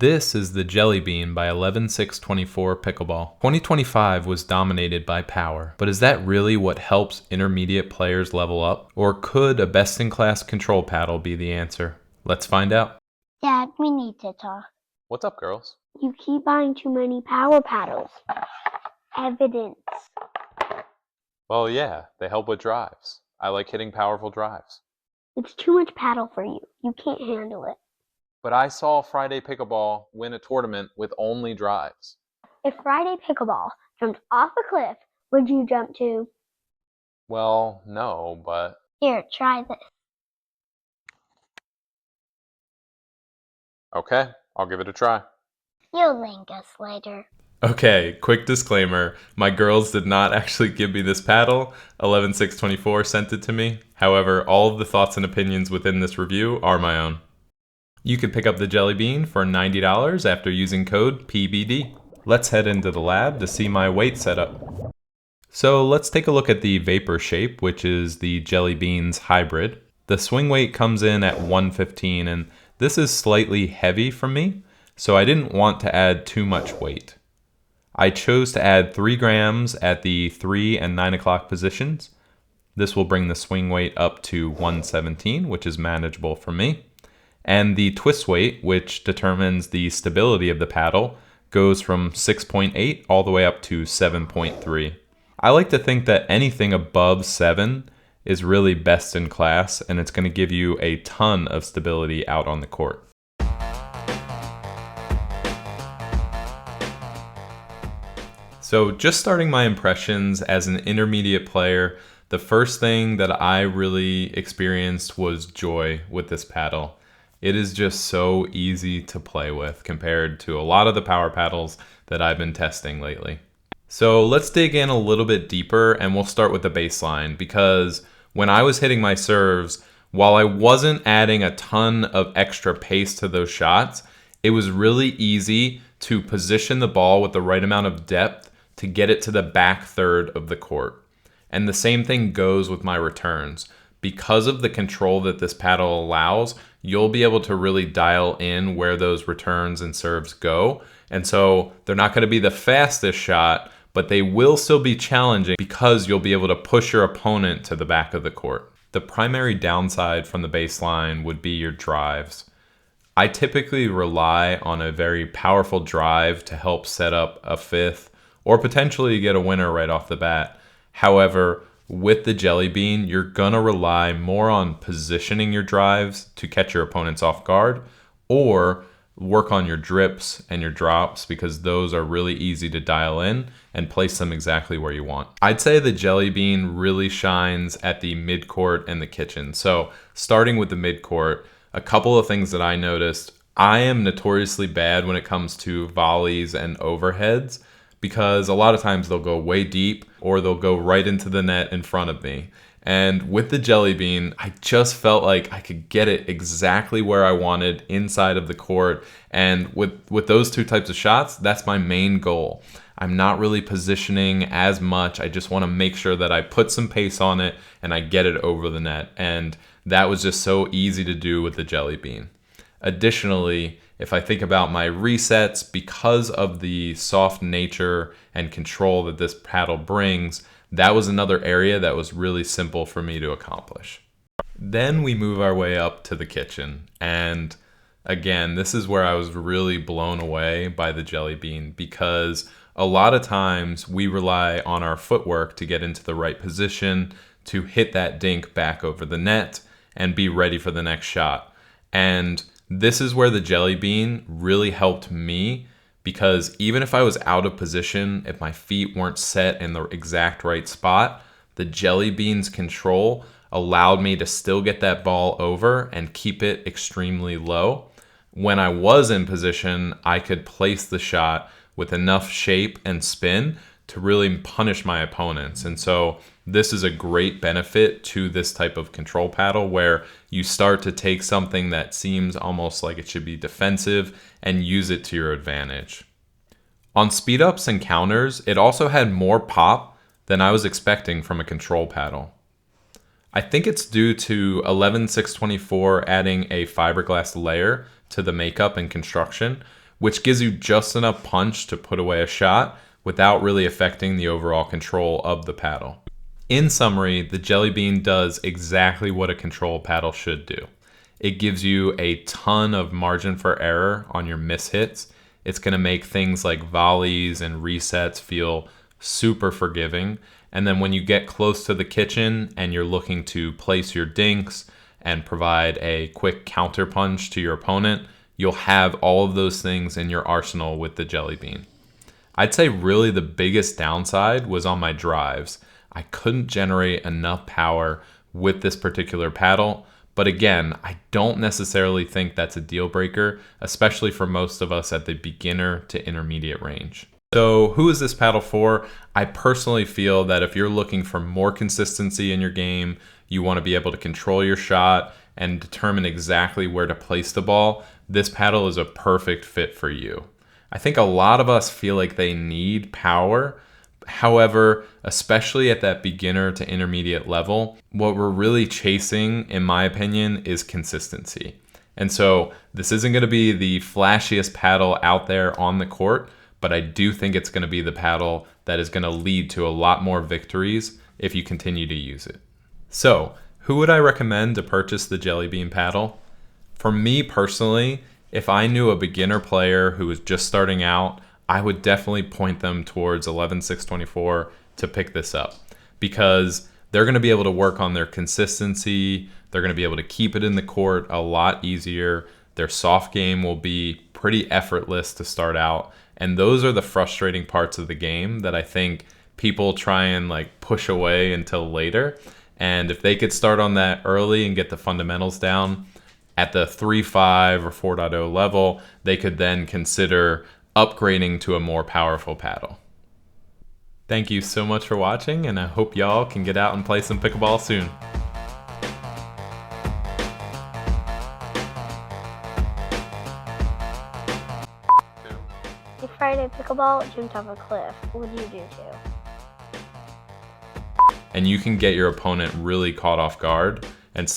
This is the Jellybean by 11SIX24 Pickleball. 2025 was dominated by power, but is that really what helps intermediate players level up? Or could a best-in-class control paddle be the answer? Let's find out. Dad, we need to talk. What's up, girls? You keep buying too many power paddles. Evidence. Well, yeah, they help with drives. I like hitting powerful drives. It's too much paddle for you. You can't handle it. But I saw Friday Pickleball win a tournament with only drives. If Friday Pickleball jumped off a cliff, would you jump too? Well, no, but... Here, try this. Okay, I'll give it a try. You'll thank us later. Okay, quick disclaimer. My girls did not actually give me this paddle. 11SIX24 sent it to me. However, all of the thoughts and opinions within this review are my own. You can pick up the Jellybean for $90 after using code PBD. Let's head into the lab to see my weight setup. So let's take a look at the Vapor Shape, which is the Jellybean's hybrid. The swing weight comes in at 115, and this is slightly heavy for me, so I didn't want to add too much weight. I chose to add 3 grams at the 3 and 9 o'clock positions. This will bring the swing weight up to 117, which is manageable for me. And the twist weight, which determines the stability of the paddle, goes from 6.8 all the way up to 7.3. I like to think that anything above 7 is really best in class, and it's going to give you a ton of stability out on the court. So just starting my impressions as an intermediate player, the first thing that I really experienced was joy with this paddle. It is just so easy to play with compared to a lot of the power paddles that I've been testing lately. So let's dig in a little bit deeper, and we'll start with the baseline, because when I was hitting my serves, while I wasn't adding a ton of extra pace to those shots, it was really easy to position the ball with the right amount of depth to get it to the back third of the court. And the same thing goes with my returns. Because of the control that this paddle allows, you'll be able to really dial in where those returns and serves go. And so they're not going to be the fastest shot, but they will still be challenging because you'll be able to push your opponent to the back of the court. The primary downside from the baseline would be your drives. I typically rely on a very powerful drive to help set up a fifth or potentially get a winner right off the bat. However, with the Jellybean, you're gonna rely more on positioning your drives to catch your opponents off guard, or work on your drips and your drops, because those are really easy to dial in and place them exactly where you want. I'd say the Jellybean really shines at the midcourt and the kitchen. So starting with the midcourt, a couple of things that I noticed. I am notoriously bad when it comes to volleys and overheads, because a lot of times they'll go way deep or they'll go right into the net in front of me. And with the Jellybean, I just felt like I could get it exactly where I wanted inside of the court. And with those two types of shots, that's my main goal. I'm not really positioning as much. I just want to make sure that I put some pace on it and I get it over the net. And that was just so easy to do with the Jellybean. Additionally, if I think about my resets, because of the soft nature and control that this paddle brings, that was another area that was really simple for me to accomplish. Then we move our way up to the kitchen. And again, this is where I was really blown away by the Jellybean, because a lot of times we rely on our footwork to get into the right position, to hit that dink back over the net and be ready for the next shot. And this is where the Jellybean really helped me, because even if I was out of position, if my feet weren't set in the exact right spot, the Jellybean's control allowed me to still get that ball over and keep it extremely low. When I was in position, I could place the shot with enough shape and spin to really punish my opponents. And so this is a great benefit to this type of control paddle, where you start to take something that seems almost like it should be defensive and use it to your advantage. On speed ups and counters, it also had more pop than I was expecting from a control paddle. I think it's due to 11SIX24 adding a fiberglass layer to the makeup and construction, which gives you just enough punch to put away a shot without really affecting the overall control of the paddle. In summary, the Jellybean does exactly what a control paddle should do. It gives you a ton of margin for error on your miss hits. It's going to make things like volleys and resets feel super forgiving. And then when you get close to the kitchen and you're looking to place your dinks and provide a quick counter punch to your opponent, you'll have all of those things in your arsenal with the Jellybean. I'd say really the biggest downside was on my drives. I couldn't generate enough power with this particular paddle, but again, I don't necessarily think that's a deal breaker, especially for most of us at the beginner to intermediate range. So who is this paddle for? I personally feel that if you're looking for more consistency in your game, you want to be able to control your shot and determine exactly where to place the ball, this paddle is a perfect fit for you. I think a lot of us feel like they need power. However, especially at that beginner to intermediate level, what we're really chasing, in my opinion, is consistency. And so this isn't going to be the flashiest paddle out there on the court, but I do think it's going to be the paddle that is going to lead to a lot more victories if you continue to use it. So, who would I recommend to purchase the Jellybean paddle? For me personally, if I knew a beginner player who was just starting out, I would definitely point them towards 11SIX24 to pick this up because they're going to be able to work on their consistency. They're going to be able to keep it in the court a lot easier. Their soft game will be pretty effortless to start out. And those are the frustrating parts of the game that I think people try and like push away until later. And if they could start on that early and get the fundamentals down at the 3.5 or 4.0 level, they could then consider upgrading to a more powerful paddle. Thank you so much for watching, and I hope y'all can get out and play some pickleball soon. If Friday pickleball jumped off a cliff, what would you do too? And you can get your opponent really caught off guard and